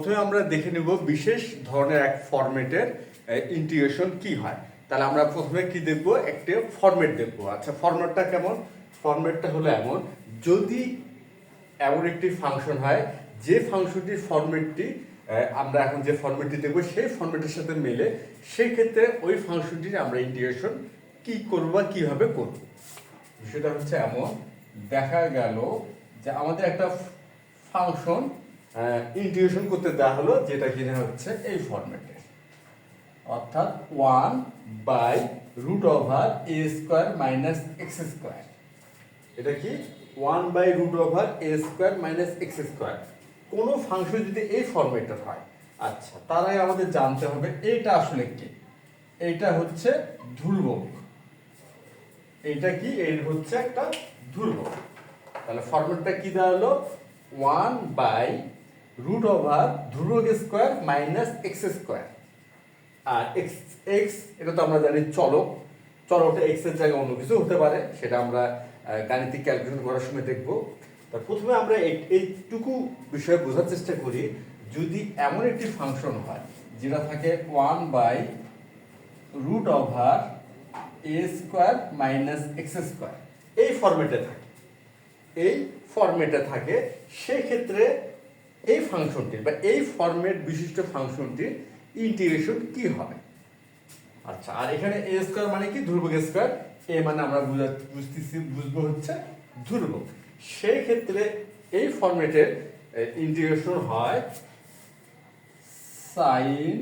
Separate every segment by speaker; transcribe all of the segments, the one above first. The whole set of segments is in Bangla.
Speaker 1: প্রথমে আমরা দেখে নেব বিশেষ ধরনের এক ফরম্যাটের ইন্টিগ্রেশন কি হয়। তাহলে আমরা প্রথমে কি দেখব, একটা ফরম্যাট দেখব। আচ্ছা, ফরম্যাটটা কেমন? ফরম্যাটটা হলো এমন, যদি এমন একটি ফাংশন হয় যে ফাংশনটির ফরম্যাটটি আমরা এখন যে ফরম্যাটটি দেখব সেই ফরম্যাটের সাথে মেলে, সেই ক্ষেত্রে ওই ফাংশনটির আমরা ইন্টিগ্রেশন কি করব বা কিভাবে করব। বিষয়টা হচ্ছে এমন, দেখা গেল যে আমাদের একটা ফাংশন ইন্টিগ্রেশন করতে দেওয়া হলো, যেটা কিনা হচ্ছে এই ফরম্যাটে, অর্থাৎ 1/√a² - x²। এটা কি 1/√a² - x²। কোনো ফাংশন যদি এই ফরম্যাটের হয়, আচ্ছা, তার আগে আমাদের জানতে হবে এটা আসলে কি। এইটা হচ্ছে ধ্রুবক। এইটা কি? এই হচ্ছে একটা ধ্রুবক। তাহলে ফরম্যাটটা কি দেওয়া হলো? 1/√ধ্রুবক² - x²। আর x এটা তো আমরা জানি চলক। চলকটা x এর জায়গায় অন্য কিছু হতে পারে, সেটা আমরা গাণিতিক ক্যালকুলেশন করার সময় দেখব। তা প্রথমে আমরা এইটুকু বিষয় বোঝার চেষ্টা করি, যদি এমন একটি ফাংশন হয় যেটা থাকে 1/√a² - x², এই ফরম্যাটে থাকে, সেই ক্ষেত্রে এই ফাংশনটির বা এই ফরম্যাট বিশিষ্ট ফাংশনটির ইন্টিগ্রেশন কি হবে। আচ্ছা, আর এখানে a² মানে কি? ধ্রুবক স্কয়ার। এ মানে আমরা বুঝবো হচ্ছে ধ্রুবক। সেই ক্ষেত্রে এই ফরম্যাটের ইন্টিগ্রেশন হয় sin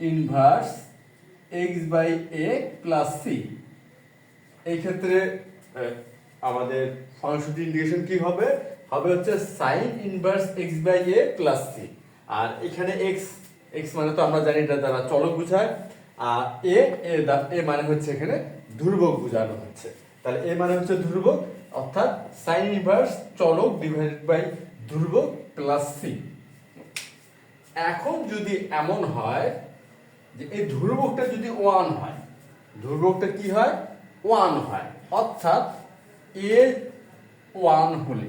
Speaker 1: ইনভার্স x/a + c। এই ক্ষেত্রে আমাদের ফাংশনটি ইন্টিগ্রেশন কি হবে? হবে হচ্ছে sin ইনভার্স x/a + c। আর এখানে x মানে তো আমরা জানি এটা দ্বারা চলক বোঝায়, আর এ মানে হচ্ছে এখানে ধ্রুবক বোঝানো হচ্ছে। তাহলে এ মানে হচ্ছে ধ্রুবক, অর্থাৎ sin ইনভার্স চলক ধ্রুবক + c। এখন যদি এমন হয় যে এই ধ্রুবকটা যদি 1 হয়, ধ্রুবকটা কি হয়? 1 হয়, অর্থাৎ a 1 হলে,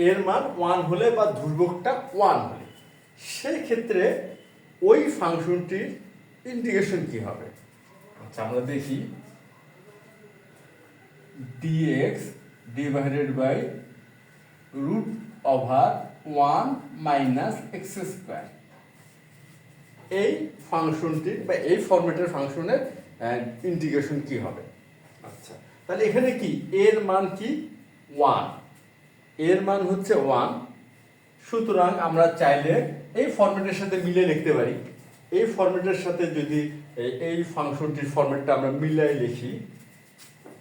Speaker 1: এর মান 1 হলে বা ধ্রুবকটা 1 হলে, সেই ক্ষেত্রে ওই ফাংশনটির ইন্টিগ্রেশন কি হবে। আচ্ছা, আমরা দেখি dx √1 - x²। এই ফাংশনটির বা এই ফরম্যাটের ফাংশনের ইন্টিগ্রেশন কি হবে। আচ্ছা, তাহলে এখানে কি এর মান কি? 1। এর মান হচ্ছে 1। সুতরাং আমরা চাইলে এই ফরম্যাটের সাথে মিলে লিখতে পারি। এই ফরম্যাটের সাথে যদি এই ফাংশনটির ফরম্যাটটা আমরা মিলাই লিখি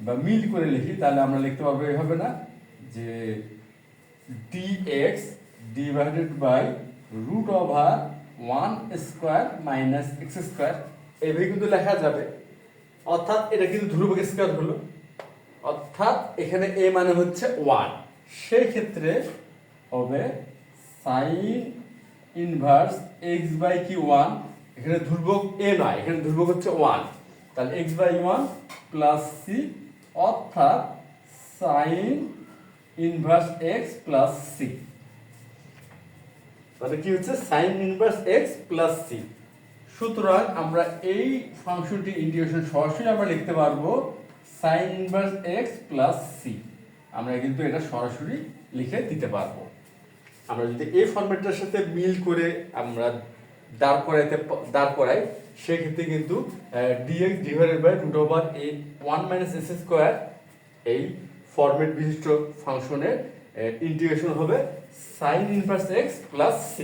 Speaker 1: বা মিল করে লিখি, তাহলে আমরা লিখতে পারবো এইভাবে, না যে dx √1² - x², এইভাবে কিন্তু লেখা যাবে। অর্থাৎ এটা কিন্তু ধ্রুবক স্কয়ার হলো, অর্থাৎ এখানে a মানে হচ্ছে 1। সেই ক্ষেত্রে হবে sin ইনভার্স x/1। এখানে ধ্রুবক a নয়, এখানে ধ্রুবক হচ্ছে 1। তাহলে x/1 + c, অর্থাৎ sin ইনভার্স x + c। তাহলে কি হচ্ছে? sin inverse x + c। সুতরাং আমরা এই ফাংশনটি ইন্টিগ্রেশন সরাসরি আমরা লিখতে পারবো sin ইনভার্স x + c। আমরা কিন্তু এটা সরাসরি লিখে দিতে পারবো। আমরা যদি এই ফরম্যাটটার সাথে মিল করে আমরা দাঁড় করাই, সেক্ষেত্রে কিন্তু dx √1 - s², এই ফরম্যাট বিশিষ্ট ফাংশনের ইন্টিগ্রেশন হবে sin ইনভার্স x + c।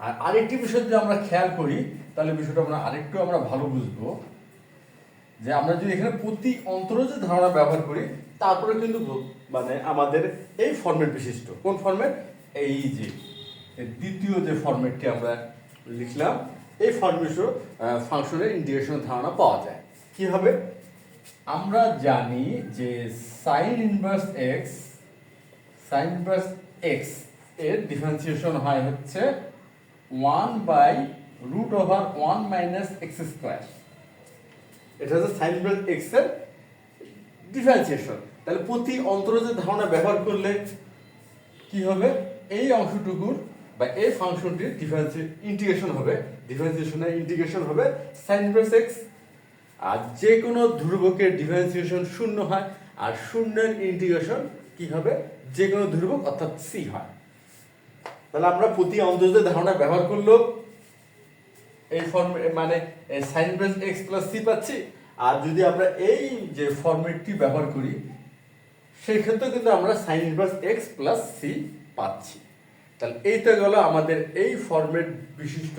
Speaker 1: আর আরেকটি বিষয় যদি আমরা খেয়াল করি, তাহলে বিষয়টা আরেকটু আমরা ভালো বুঝবো, যে আমরা যদি এখানে প্রতি অন্তরজ ধারণা ব্যবহার করি, তারপরে কিন্তু মানে আমাদের এই ফরম্যাট বিশিষ্ট কোন ফরম্যাট? এই যে দ্বিতীয় যে ফরম্যাটটি আমরা লিখলাম, এই ফরম্যাট ফাংশনের ইন্টিগ্রেশনের ধারণা পাওয়া যায়। কি হবে? আমরা জানি যে sin ইনভার্স x এর ডিফারেন্সিয়েশন হয় হচ্ছে 1/√1 - x²। এটা হচ্ছে sin ইনভার্স x এর ডিফারেন্সিয়েশন। তাহলে প্রতি অন্তরজের ধারণা ব্যবহার করলে কি হবে, এই অংশটুকুর বা এই ফাংশনটির ইন্টিগ্রেশন হবে, ডিফারেন্সিয়েশনের ইন্টিগ্রেশন হবে sin ইনভার্স x। আর যে কোনো ধ্রুবকের ডিফারেন্সিয়েশন শূন্য হয়, আর শূন্যের ইন্টিগ্রেশন কি হবে, যে কোনো ধ্রুবক অর্থাৎ c হয়। তাহলে আমরা প্রতি অন্তরজের ধারণা ব্যবহার করলেও এই ফর্ম মানে sin inverse x plus c পাচ্ছি। আর যদি আমরা এই যে ফরম্যাটটি ব্যবহার করি সেই ক্ষেত্রে কিন্তু আমরা sin inverse x plus c পাচ্ছি। তাহলে এইটা গেল আমাদের এই ফরম্যাট বিশিষ্ট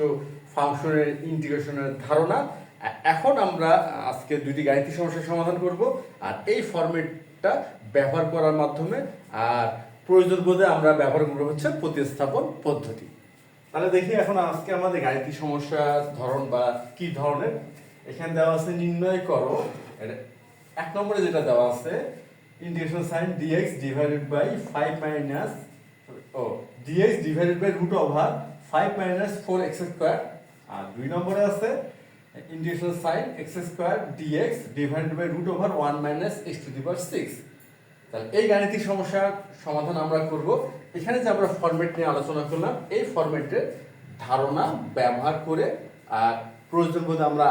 Speaker 1: ফাংশনের ইন্টিগ্রেশনের ধারণা। এখন আমরা আজকে দুটি গাণিতিক সমস্যার সমাধান করব, আর এই ফরম্যাটটা ব্যবহার করার মাধ্যমে আর প্রয়োজন বোধে আমরা ব্যবহার করব হচ্ছে প্রতিস্থাপন পদ্ধতি। তাহলে দেখি এখন আজকে আমাদের গাণিতিক সমস্যার ধরন বা কি ধরনের। এখানে দেওয়া আছে নির্ণয় করো, এক নম্বরে যেটা দেওয়া আছে integration sin dx divided by 5 minus dx divided by root over 5 minus 4x square. আর দুই নম্বরে আছে integration sin x square dx divided by root over 1 minus x to the power 6। তাহলে এই গাণিতিক সমস্যার সমাধান আমরা করব। এখানে যে আমরা ফরম্যাট নিয়ে আলোচনা করলাম, এই ফরম্যাটের ধারণা ব্যবহার করে আর প্রয়োজন বোধে আমরা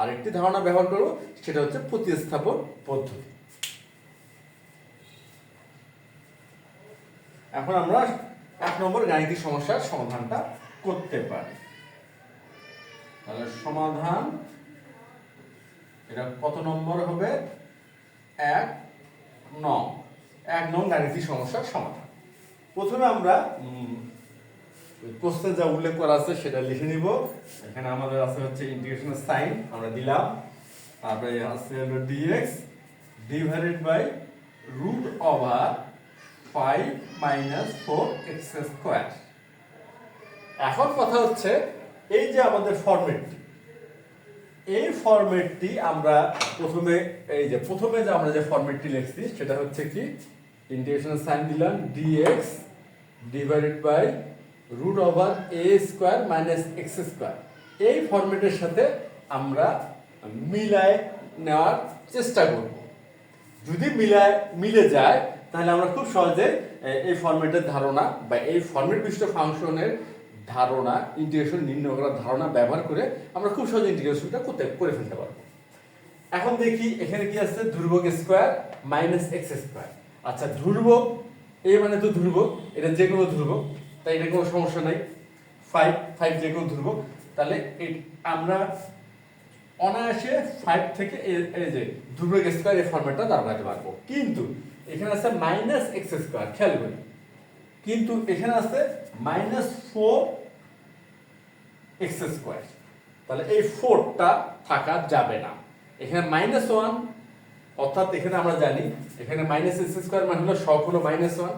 Speaker 1: আরেকটি ধারণা ব্যবহার করব, সেটা হচ্ছে প্রতিস্থাপন পদ্ধতি। এখন আমরা এক নম্বর গাণিতিক সমস্যার সমাধানটা করতে পারি। তাহলে সমাধান এটা কত নম্বর হবে, এক নং গাণিতিক সমস্যার সমাধান। প্রথমে আমরা প্রশ্নে যা উল্লেখ করা আছে সেটা লিখে নিব। এখানে আমাদের আছে হচ্ছে ইন্টিগ্রেশনের সাইন আমরা দিলাম, তারপরে আছে হলো dx divided by root over 5 minus 4x square. এখন কথা হচ্ছে এই যে আমাদের ফরম্যাটটি, এই ফরম্যাটটি আমরা প্রথমে যে আমরা যে ফরম্যাটটি লিখছি সেটা হচ্ছে কি ইন্টিগ্রেশনের সাইন দিলাম dx divided by root over a square minus x square. এই ফরম্যাটের সাথে আমরা মিলায় নেওয়ার চেষ্টা করব। যদি মিলে যায় তাহলে আমরা খুব সহজে এই ফরম্যাটের ধারণা বা এই ফরম্যাট বিশিষ্ট ফাংশনের ধারণা ইন্টিগ্রেশন নির্ণয় করার ধারণা ব্যবহার করে আমরা খুব সহজে ইন্টিগ্রেশনটা করে ফেলতে পারবো। এখন দেখি এখানে কি আছে, ধ্রুবক স্কয়ার মাইনাস এক্স স্কয়ার। আচ্ছা ধ্রুবক, এই মানে তো ধ্রুবক, এটা যে কোনো ধ্রুবক, তাই এটা কোনো সমস্যা নাই। 5 যে কোনো ধ্রুবক, তাহলে আমরা অনায়াসে 5 থেকে এই যে ধ্রুবক স্কয়ার এই ফরম্যাটটা দাঁড়াতে পারবো। কিন্তু এখানে আছে মাইনাস এক্স স্কয়ার, খেয়াল করি, কিন্তু এখানে আছে মাইনাস 4x স্কয়ার। তাহলে এই 4টা থাকা যাবে না। এখানে -1, অর্থাৎ এখানে আমরা জানি এখানে মাইনাস এক্স স্কয়ার মানে হলো শক হলো -1,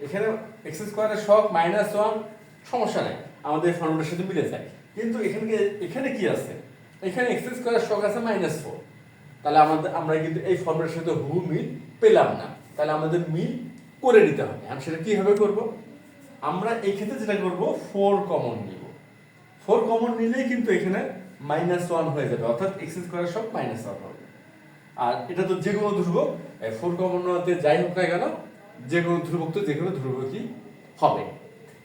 Speaker 1: এখানে এক্স স্কয়ারের শক -1, সমস্যা নাই, আমাদের ফর্মুলার সাথে মিলে যায়। কিন্তু এখানে কি আছে, এখানে এক্স স্কয়ারের শক আছে -4। তাহলে আমরা কিন্তু এই ফর্মুলার সাথে হুবহু মিল পেলাম না, তাহলে আমাদের মিল করে নিতে হবে। আমি সেটা কিভাবে করব, আমরা এই ক্ষেত্রে যেটা করব 4 কমন নিব। 4 কমন নিলেই কিন্তু এখানে -1 হয়ে যাবে, অর্থাৎ x স্কয়ারের সব -1 হবে। আর এটা তো যে কোনো ধ্রুবক, 4 কমন নিতে যাই হোক না কেন যে কোনো ধ্রুবক তো যে কোনো ধ্রুবকই হবে।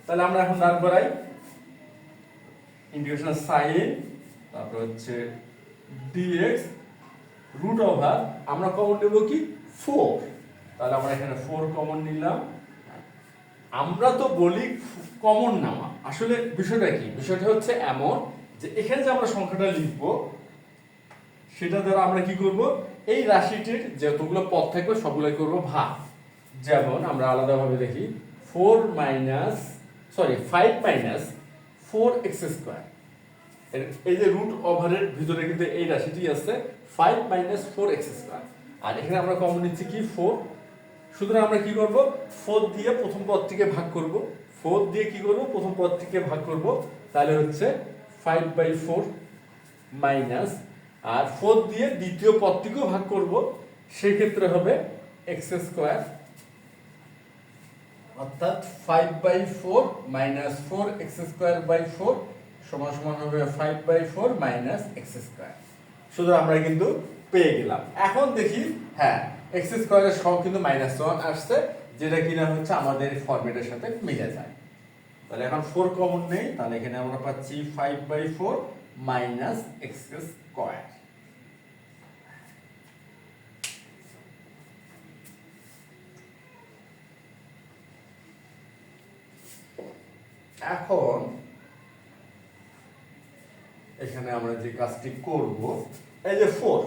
Speaker 1: তাহলে আমরা এখন দাঁড় করাই ইন্টিগ্রেশন sin, তারপর হচ্ছে dx রুট ওভার, আমরা কমন নেব কি 4। তাহলে আমরা এখানে 4 কমন নিলাম। আমরা তো বলি কমন নেওয়া, আসলে বিষয়টা কি, বিষয়টা হচ্ছে এমন যে এখানে যে আমরা সংখ্যাটা লিখব সেটা দ্বারা আমরা কি করব, এই রাশিটির যতগুলো পদ থাকবে সবগুলোই করব ভাগ। যেমন আমরা আলাদাভাবে দেখি 5 মাইনাস 4x স্কয়ার, এই যে রুট ওভারের ভিতরে কিন্তু এই রাশিটি আছে 5 মাইনাস 4x স্কয়ার। আর এখানে আমরা কমন নিচ্ছি কি 4, সুতরাং আমরা কি করব 4 দিয়ে প্রথম পদটিকে ভাগ করব, 4 দিয়ে কি করব প্রথম পদটিকে ভাগ করব, তাহলে হচ্ছে 5/4 মাইনাস, আর 4 দিয়ে দ্বিতীয় পদটিকেও ভাগ করব, সেই ক্ষেত্রে হবে x স্কয়ার, অর্থাৎ 5/4 মাইনাস 4x স্কয়ার বাই 4 সমান সমান হবে 5/4 মাইনাস x স্কয়ার। সুতরাং আমরা কিন্তু পেয়ে গেলাম। এখন দেখি, হ্যাঁ এক্স স্কোয়ারের সহগ কিন্তু -1 আসছে, যেটা কিনা হচ্ছে আমাদের ফরম্যাটের সাথে মিলে যায়। তাহলে এখন 4 কমন নেই, তাহলে এখানে আমরা পাচ্ছি 5/4 মাইনাস এক্স স্কোয়ার। এখন এখানে আমরা যে কাজটি করব, এই যে 4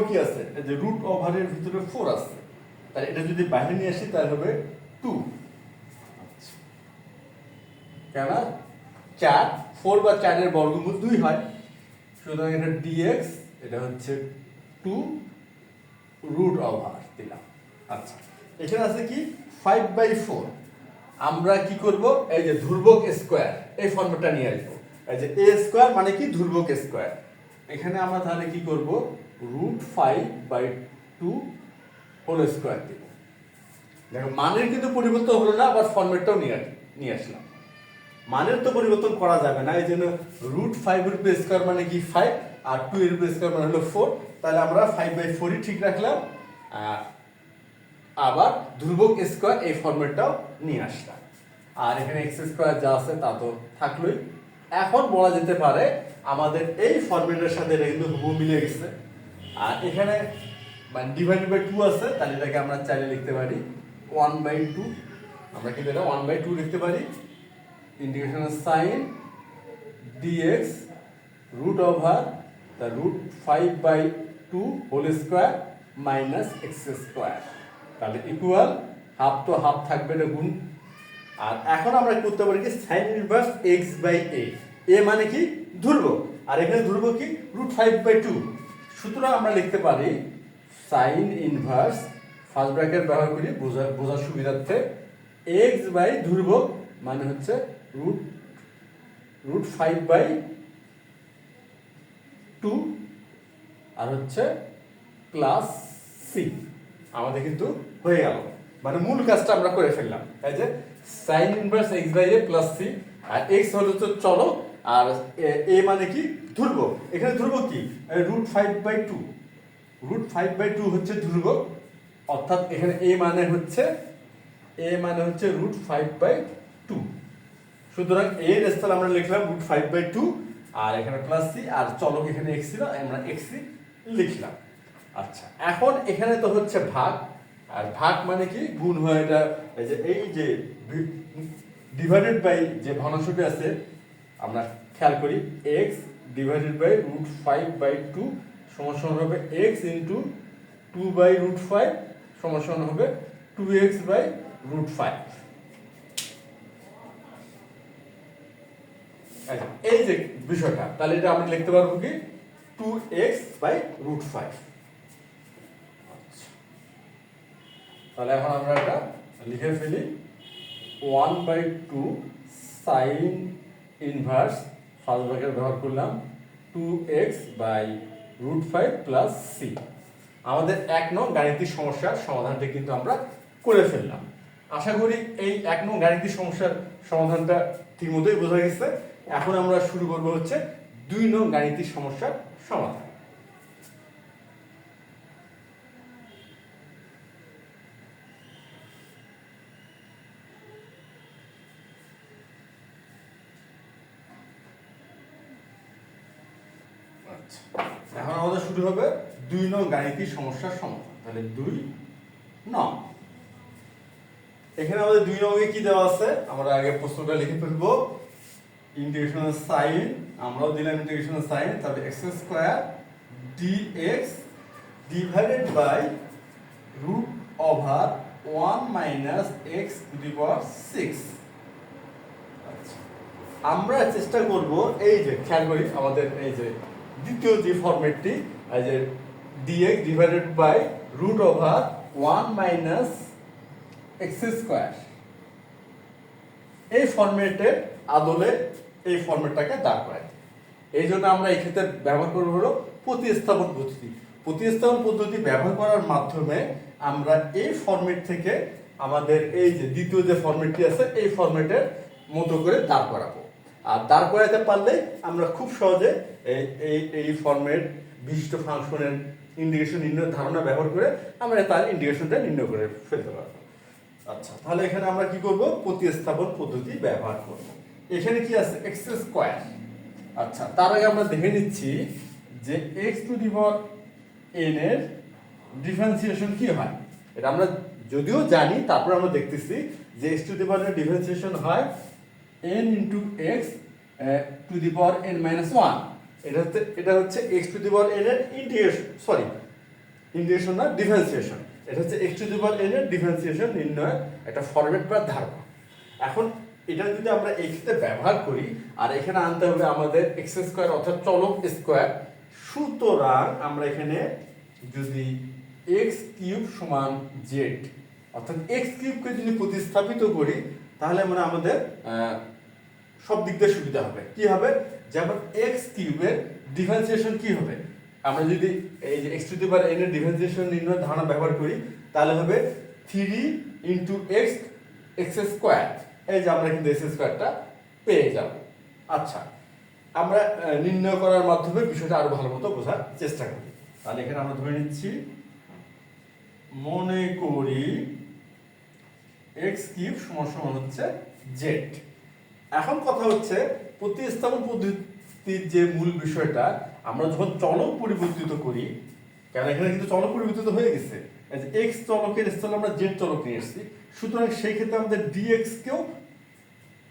Speaker 1: কি আছে, এই যে রুট ওভারের ভিতরে 4 আছে, তাহলে এটা যদি বাইরে নিয়ে আসি তাহলে হবে 2। কেন 4, 4 বা 4 এর বর্গমূল 2 হয়, সুতরাং এটা dx, এটা হচ্ছে 2 রুট ওভার দিলাম। আচ্ছা, এখানে আছে কি 5/4, আমরা কি করব, এই যে ধ্রুবক স্কয়ার এই ফর্মুলাটা নিয়ে আসবো। এই যে a স্কয়ার মানে কি ধ্রুবক স্কয়ার, এখানে আমরা তাহলে কি করব, √5/2 হোল স্কয়ার দেব। দেখো মানের কিন্তু পরিবর্তন হলো না, আবার ফর্মেটটাও নিয়ে আসলাম। মানের তো পরিবর্তন করা যাবে না, এই জন্য √5 এর উপর স্কয়ার মানে কি 5, আর 2 এর উপর স্কয়ার মানে হলো 4, তাহলে আমরা 5/4 ই ঠিক রাখলাম, আবার ধ্রুবক স্কয়ার এই ফর্মেটটাও নিয়ে আসলাম। আর এখানে এক্স স্কয়ার যা আছে তা তো থাকলোই। এখন বলা যেতে পারে আমাদের এই ফর্মেটের সাথে এটা কিন্তু হুবহু মিলে গেছে। আর এখানে মানে /2 আছে, তাহলে এটাকে আমরা চাইলে লিখতে পারি 1/2, আমরা কিন্তু এটা 1/2 লিখতে পারি। Integration sign dx root over the √5/2 whole square minus x square, তাহলে ইকুয়াল হাফ তো হাফ থাকবে, এটা গুণ। আর এখন আমরা করতে পারি কি সাইন ইনভার্স x/a, a মানে কি ধ্রুবক, আর এখানে ধ্রুবক কি √5/2, সুতরাং আমরা লিখতে পারি সাইন ইনভার্স, ফার্স্ট ব্র্যাকেট ব্যবহার করি বোঝার সুবিধার্থে, x/ধ্রুবক মানে হচ্ছে √5/2 আর হচ্ছে প্লাস সি, আমাদের কিন্তু হয়ে গেল, মানে মূল কাজটা আমরা করে ফেললাম। এই যে sine inverse x/a plus C, আর x হলো তো চলক, আর a মানে কি ধ্রুবক, এখানে ধ্রুবক কি √5/2, √5/2 হচ্ছে ধ্রুবক, অর্থাৎ এখানে a মানে হচ্ছে √5/2, সুতরাং a এর স্থানে আমরা লিখলাম √5/2, আর এখানে প্লাস সি, আর চলক এখানে x ছিল, আমরা x লিখলাম। আচ্ছা, এখন এখানে তো হচ্ছে ভাগ, আর ভাগ মানে কি গুণ হয়, এটা এই যে ডিভাইডেড বাই যে ভগ্নাংশটি আছে, আমরা খেয়াল করি x ডিভাইডেড বাই √5/2 সমান হবে x ইনটু 2/√5 সমান হবে 2x/√5। এই যে বিষয়টা, তাহলে এটা আমরা লিখতে পারবো কি 2x/√5। তাহলে এখন আমরা এটা লিখে ফেলি 1/2 সাইন ইনভার্স, ফার্স্ট ব্র্যাকেট ব্যবহার করলাম 2x/√5 প্লাস সি। আমাদের 1 নং গাণিতিক সমস্যার সমাধানটা কিন্তু আমরা করে ফেললাম। আশা করি এই 1 নং গাণিতিক সমস্যার সমাধানটা ঠিকমতোই বোঝা গেছে। এখন আমরা শুরু করব হচ্ছে 2 নং গাণিতিক সমস্যার সমাধান। এখন আমাদের শুরু হবে 2 নং গাণিতিক সমস্যার সমাধান। তাহলে 2 নং, এখানে আমাদের 2 নং এ কি দেওয়া আছে, আমরা আগে প্রশ্নটা লিখে ফেলবো। ইন্টিগ্রেশন সাইন, আমরাও দিলাম ইন্টিগ্রেশন সাইন, তাহলে x square dx divided by √1 minus x to the power 6। আমরা চেষ্টা করব এই যে খেয়াল করি আমাদের এই যে দ্বিতীয় যে ফরম্যাটটি, এই যে dx divided by √1 minus x square, এই ফরম্যাটের আদলে এই ফরম্যাটটাকে দাঁড় করাই। এই জন্য আমরা এই ক্ষেত্রে ব্যবহার করব হলো প্রতিস্থাপন পদ্ধতি। প্রতিস্থাপন পদ্ধতি ব্যবহার করার মাধ্যমে আমরা এই ফরম্যাট থেকে আমাদের এই যে দ্বিতীয় যে ফরম্যাটটি আছে এই ফরম্যাটের মতো করে দাঁড় করাবো। আর দাঁড় করাতে পারলে আমরা খুব সহজে এই ফরম্যাট বিশিষ্ট ফাংশনের ইন্টিগ্রেশন নির্ণয়ের ধারণা ব্যবহার করে আমরা তার ইন্টিগ্রেশনটা নির্ণয় করে ফেলতে পারবো। আচ্ছা, তাহলে এখানে আমরা কি করব, প্রতিস্থাপন পদ্ধতি ব্যবহার করব। এখানে কি আছে, এক্স স্কয়ার। আচ্ছা, তার আগে আমরা দেখে নিচ্ছি যে x two the power N এর ডিফারেন্সিয়েশন কি হয়। এটা আমরা যদিও জানি, তারপর আমরা দেখতেছি যে এক্স টু দি পাওয়ার এর ডিফারেন্সিয়েশন হয় n into x two the power n minus one. এটা হচ্ছে x two the power n এর ইন্টিগ্রেশন না, ডিফারেন্সিয়েশন। এটা হচ্ছে x two the power n এর ডিফারেন্সিয়েশন নির্ণয়ের একটা ফরম্যাট বা ধারণা। এখন এটা যদি আমরা এই ক্ষেত্রে ব্যবহার করি, আর এখানে আনতে হবে আমাদের এক্স স্কয়ার অর্থাৎ চলক স্কয়ার। সুতরাং আমরা এখানে যদি এক্স কিউব সমান জেড অর্থাৎ এক্স কিউবকে যদি প্রতিস্থাপিত করি, তাহলে মানে আমাদের সব দিক দিয়ে সুবিধা হবে। কি হবে, যেমন এক্স কিউবের ডিফারেন্সিয়েশন কি হবে, আমরা যদি এই যে x two the power n এর ডিফারেন্সিয়েশন নির্ণয়ের ধারণা ব্যবহার করি, তাহলে হবে 3 ইনটু এক্স স্কয়ার। এই যে আমরা কিন্তু এক্স স্কয়ারটা পেয়ে যাব। আচ্ছা, আমরা নির্ণয় করার মাধ্যমে বিষয়টা আরো ভালো মতো বোঝার চেষ্টা করি। তাহলে এখানে আমরা ধরে নিচ্ছি, মনে করি এক্স কিউব সমান সমান হচ্ছে জেড। এখন কথা হচ্ছে প্রতিস্থাপন পদ্ধতির যে মূল বিষয়টা, আমরা যখন চলক পরিবর্তিত করি, কারণ এখানে কিন্তু চলক পরিবর্তিত হয়ে গেছে, এক্স চলকের স্থলে আমরা জেড চলক নিয়ে এসেছি, সুতরাং সেই ক্ষেত্রে আমাদের ডিএক্স কেও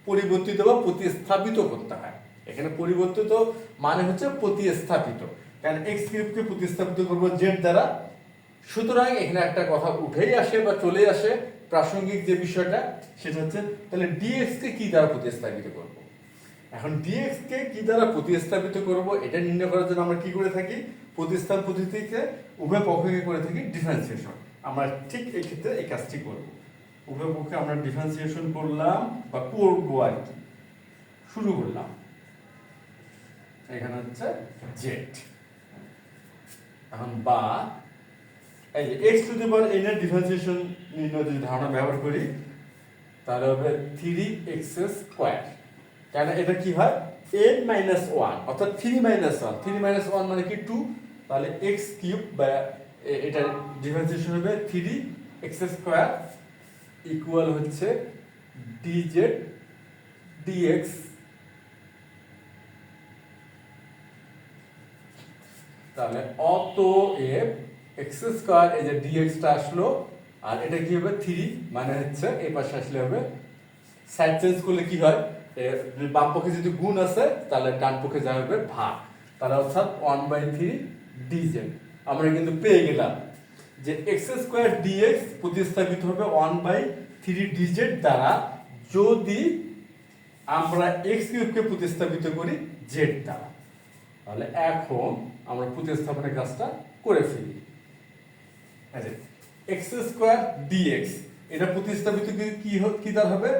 Speaker 1: পরিবর্তিত বা প্রতিস্থাপিত করতে হয়। এখানে পরিবর্তিত মানে হচ্ছে প্রতিস্থাপিত, কারণ এক্স কিউবকে প্রতিস্থাপিত করব জেড দ্বারা। সুতরাং এখানে একটা কথা উঠেই আসে বা চলে আসে, প্রাসঙ্গিক যে বিষয়টা, সেটা হচ্ছে তাহলে ডিএক্স কে কি দ্বারা প্রতিস্থাপিত করব। এখন ডিএক্স কে কি দ্বারা প্রতিস্থাপিত করব, এটা নির্ণয় করার জন্য আমরা কি করে থাকি, প্রতিস্থাপন পদ্ধতিতে উভয় পক্ষকে করে থাকি ডিফারেন্সিয়েশন। আমরা ঠিক এই ক্ষেত্রে এই কাজটি করব, উভয় পক্ষে আমরা ডিফারেন্সিয়েশন করলাম বা করবো আর কি, শুরু করলাম। এখানে হচ্ছে জেড। এখন বা এই যে x two the power n এর ডিফারেন্সিয়েশন নির্ণয় যদি ধারণা ব্যবহার করি, তাহলে হবে 3x স্কয়ার। কারণ এটা কি হয়, n মাইনাস ওয়ান অর্থাৎ 3 মাইনাস ওয়ান, 3 মাইনাস ওয়ান মানে কি 2, তাহলে x কিউব বা এটা ডিফারেন্সিয়েশন হবে 3x স্কয়ার ইকুয়াল হচ্ছে dz dx। তাহলে অতএব এক্স স্কয়ার, এই যে dx টা আসলো, আর এটা কি হবে 3, মানে হচ্ছে এই পাশে আসলে হবে, সাইড চেঞ্জ করলে কি হয়, বাম পক্ষে যদি গুণ আছে তাহলে ডান পক্ষে যা হবে ভাগ, তাহলে অর্থাৎ 1/3 dz। আমরা কিন্তু পেয়ে গেলাম যে এক্স স্কয়ার dx প্রতিস্থাপিত হবে 1/3 dz দ্বারা, যদি আমরা এক্স কিউবকে প্রতিস্থাপিত করি জেড দ্বারা। তাহলে এখন আমরা প্রতিস্থাপনের কাজটা করে ফেলি। এক্স স্কয়ার ডিএক্স এটা প্রতিস্থাপিত কি দ্বারা হবে,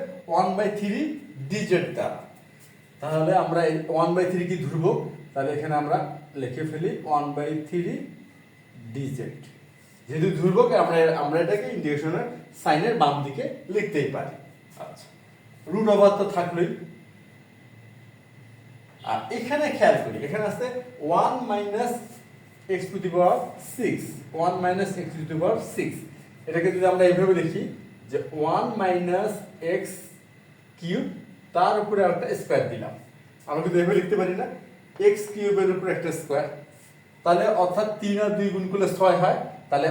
Speaker 1: 1/3 ডিজেড দ্বারা। তাহলে আমরা এই 1/3 কি ধ্রুবক, তাহলে এখানে আমরা লিখে ফেলি 1/3 ডিজেড। যেহেতু ধ্রুবক, আমরা এটাকে ইন্টিগ্রেশনের সাইনের বাম দিকে লিখতেই পারি। আচ্ছা, রুট ওভার তো থাকলোই। আর এখানে খেয়াল করি, এখানে আছে 1 minus x to the power 6, 1 minus x to the power 6। এটাকে যদি আমরা এইভাবে লিখি যে 1 মাইনাস x কিউব, তার উপরে একটা স্কয়ার দিলাম, আমরা কিন্তু এইভাবে লিখতে পারি না, x কিউবের উপরে একটা স্কয়ার, তাহলে অর্থাৎ 3 আর 2 গুণ করলে 6 হয়, তাহলে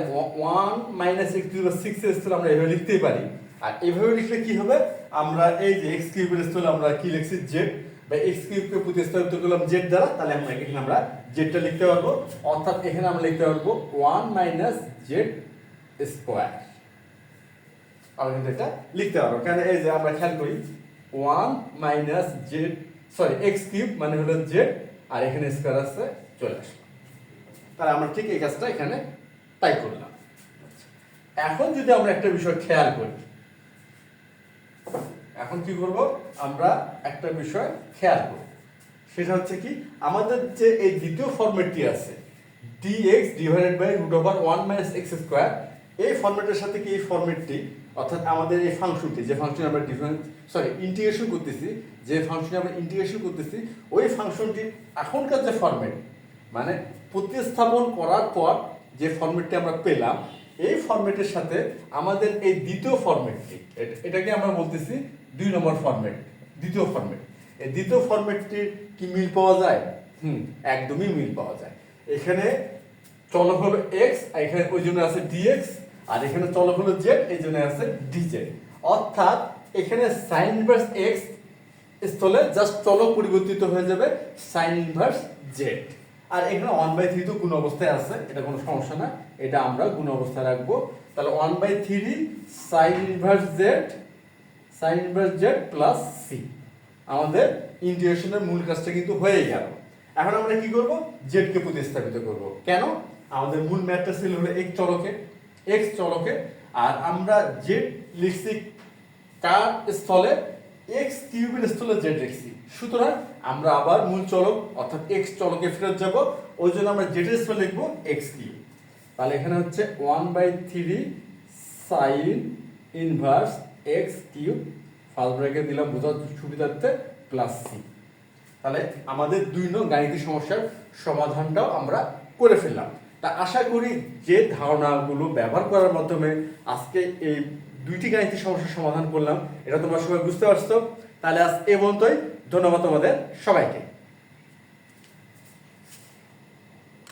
Speaker 1: 1 minus x to the power 6 এর স্থলে আমরা এইভাবে লিখতেই পারি। আর এইভাবে লিখলে কি হবে, আমরা এই যে x কিউবের স্থলে আমরা কি লিখছি z, বা x কিউবকে প্রতিস্থাপিত করলাম z দ্বারা, তাহলে আমরা এখানে আমরা জেডটা লিখতে পারবো, অর্থাৎ এখানে আমরা লিখতে পারবো 1 মাইনাস জেড স্কয়ার। আমরা কিন্তু এটা লিখতে পারবো, কারণ এই যে আমরা খেয়াল করি 1 minus Z, sorry x cube মানে হলো z, আর এখানে স্কয়ার আছে, চলে আসলো। তাহলে আমরা ঠিক এই কাজটা এখানে তাই করলাম। এখন যদি আমরা একটা বিষয় খেয়াল করি, এখন কি করব, আমরা একটা বিষয় খেয়াল করব, সেটা হচ্ছে কি, আমাদের যে এই দ্বিতীয় ফরম্যাটটি আছে dx divided by root over 1 minus x square, এই ফরম্যাটের সাথে কি এই ফরম্যাটটি, অর্থাৎ আমাদের এই ফাংশনটি, যে ফাংশন আমরা ইন্টিগ্রেশন করতেছি, যে ফাংশন আমরা ইন্টিগ্রেশন করতেছি, ওই ফাংশনটির এখনকার যে ফরম্যাট, মানে প্রতিস্থাপন করার পর যে ফরম্যাটটি আমরা পেলাম, এই ফরম্যাটের সাথে আমাদের এই দ্বিতীয় ফরম্যাটটি, এটাকে আমরা বলতেছি 2 নম্বর ফরম্যাট, দ্বিতীয় ফরম্যাট। এই দ্বিতীয় ফরম্যাটটির কি মিল পাওয়া যায়? একদমই মিল পাওয়া যায়। এখানে চলক হলো এক্স, এখানে ওই জন্য আছে ডিএক্স, আর এখানে চলক হলো জেড, এই জন্য আছে ডিজেড। অর্থাৎ এখানে সাইন ইনভার্স এক্স স্থলে জাস্ট চলক পরিবর্তিত হয়ে যাবে সাইন ইনভার্স জেড। আর এখানে 1/3 তো গুণ অবস্থায় আছে, এটা কোনো সমস্যা না, এটা আমরা গুণ অবস্থায় রাখবো। তাহলে 1/3 sine inverse z plus c. আমাদের ইন্টিগ্রেশনের মূল কাজটা কিন্তু হয়ে গেল। এখন আমরা কি করব? জেড কে প্রতিস্থাপিত করব। কেন? আমাদের মূল ম্যাথটা ছিল হলো এক্স চলকে, আর আমরা জেড লিখছি কার স্থলে? এক্স কিউবের স্থলে জেড লিখছি। সুতরাং আমরা আবার মূল চলক অর্থাৎ এক্স চলকে ফেরত যাব, ওই জন্য আমরা জেড এর স্থলে লিখবো এক্স কিউব। তাহলে এখানে হচ্ছে 1/3 sine inverse x cube, first bracket দিলাম বোঝার সুবিধার্থে, প্লাস সি। তাহলে আমাদের 2 নং গাণিতিক সমস্যার সমাধানটাও আমরা করে ফেললাম। তা আশা করি যে ধারণাগুলো ব্যবহার করার মাধ্যমে আজকে এই 2টি গাণিতিক সমস্যার সমাধান করলাম, এটা তোমরা সবাই বুঝতে পারছো। তাহলে আজ এ পর্যন্তই। ধন্যবাদ তোমাদের সবাইকে।